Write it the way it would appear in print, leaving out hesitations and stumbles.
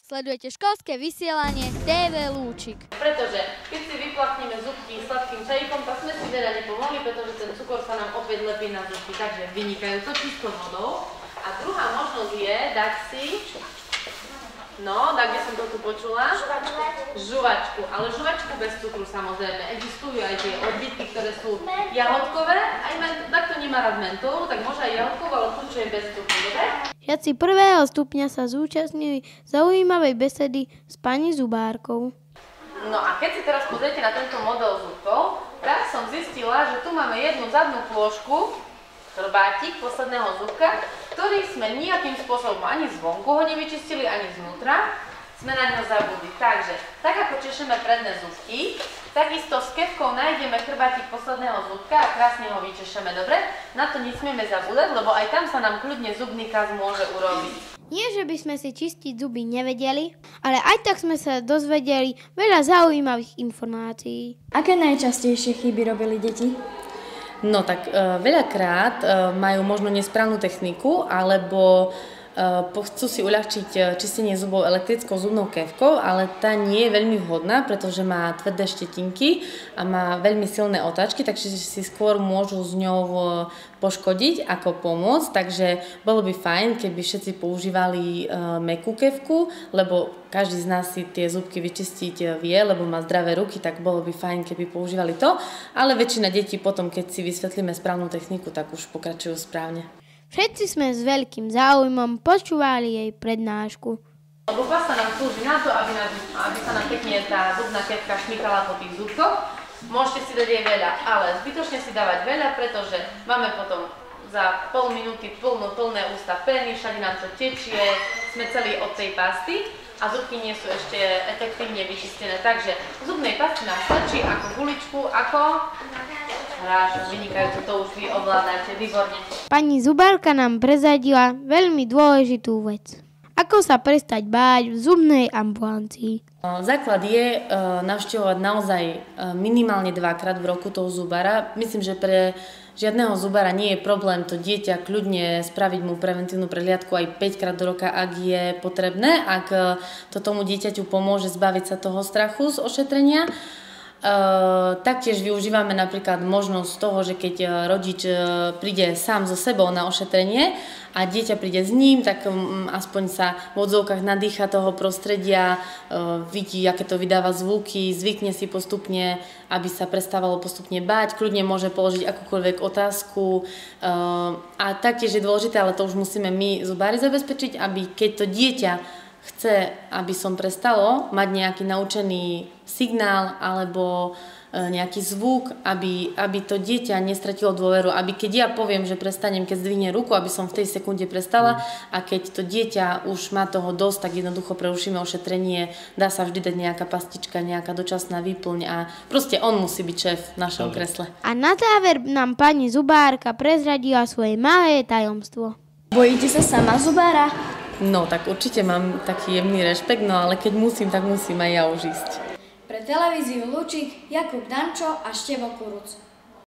Sledujete školské vysielanie TV Lúčik. Pretože keď si vyplachneme zubky sladkým čajíkom, tak sme si veľa nepomohli, pretože ten cukor sa nám opäť lepí na zubky, takže vynikajúco čistou vodou. A druhá možnosť je dať si, kde som to tu počula? Žuvačku, ale žuvačku bez cukru samozrejme. Existujú aj tie odbytky, ktoré sú jahodkové, aj takto nemá rád mentolu, tak môže aj jahodkovú, ale tu, čo je bez cukru, dobre? Žiaci prvého stupňa sa zúčastnili zaujímavej besedy s pani zubárkou. No a keď si teraz pozriete na tento model zubkov, tak som zistila, že tu máme jednu zadnú plôžku, chrbátik posledného zubka, ktorý sme nejakým spôsobom ani zvonku ho nevyčistili, ani znútra, sme na ňo zabudli. Takže, tak ako češeme predné zubky, takisto s kefkou nájdeme chrbátik posledného zubka a krásne ho vyčešeme, dobre? Na to nesmieme zabúdať, lebo aj tam sa nám kľudne zubný kaz môže urobiť. Nie, že by sme si čistiť zuby nevedeli, ale aj tak sme sa dozvedeli veľa zaujímavých informácií. Aké najčastejšie chyby robili deti? No tak veľakrát majú možno nesprávnu techniku, alebo chcú si uľahčiť čistenie zubov elektrickou zubnou kefkou, ale tá nie je veľmi vhodná, pretože má tvrdé štetinky a má veľmi silné otáčky, takže si skôr môžu s ňou poškodiť ako pomôcť, takže bolo by fajn, keby všetci používali mäkkú kefku, lebo každý z nás si tie zubky vyčistiť vie, lebo má zdravé ruky, tak bolo by fajn, keby používali to, ale väčšina detí potom, keď si vysvetlíme správnu techniku, tak už pokračujú správne. Všetci sme s veľkým záujmom počúvali jej prednášku. Lupa sa nám slúži na to, aby sa nám pekne tá zubná kefka šmykala po tých zubkoch. Môžete si dať jej veľa, ale zbytočne si dávať veľa, pretože máme potom za pol minúty plné ústa peny, všade nám to tečie, sme celí od tej pasty a zubky nie sú ešte efektívne vyčistené. Takže zubnej pasty nám stačí ako guličku, ako... Vynikajúco, to už vy ovládate, výborne. Pani zubárka nám prezradila veľmi dôležitú vec. Ako sa prestať báť v zubnej ambulancii? Základ je navštevovať naozaj minimálne 2-krát v roku toho zubára. Myslím, že pre žiadneho zubára nie je problém to dieťa kľudne spraviť mu preventívnu prehliadku aj 5-krát do roka, ak je potrebné, ak to tomu dieťaťu pomôže zbaviť sa toho strachu z ošetrenia. Taktiež využívame napríklad možnosť toho, že keď rodič príde sám so sebou na ošetrenie a dieťa príde s ním, tak aspoň sa v odzvukách nadýcha toho prostredia, vidí, aké to vydáva zvuky, zvykne si postupne, aby sa prestávalo postupne báť, kľudne môže položiť akúkoľvek otázku. A taktiež je dôležité, ale to už musíme my zubári zabezpečiť, aby keď to dieťa chce, aby som prestalo mať nejaký naučený signál alebo nejaký zvuk, aby to dieťa nestratilo dôveru, aby keď ja poviem, že prestanem, keď zdvihne ruku, aby som v tej sekunde prestala a keď to dieťa už má toho dosť, tak jednoducho prerušíme ošetrenie, dá sa vždy dať nejaká pastička, nejaká dočasná výplň a proste on musí byť šéf v našom kresle. A na záver nám pani zubárka prezradila svoje malé tajomstvo. Bojíte sa sama zubára? No, tak určite mám taký jemný rešpekt, no ale keď musím, tak musím aj ja už ísť. Pre televíziu Lúčik Jakub Dančo a Števo Kuruc.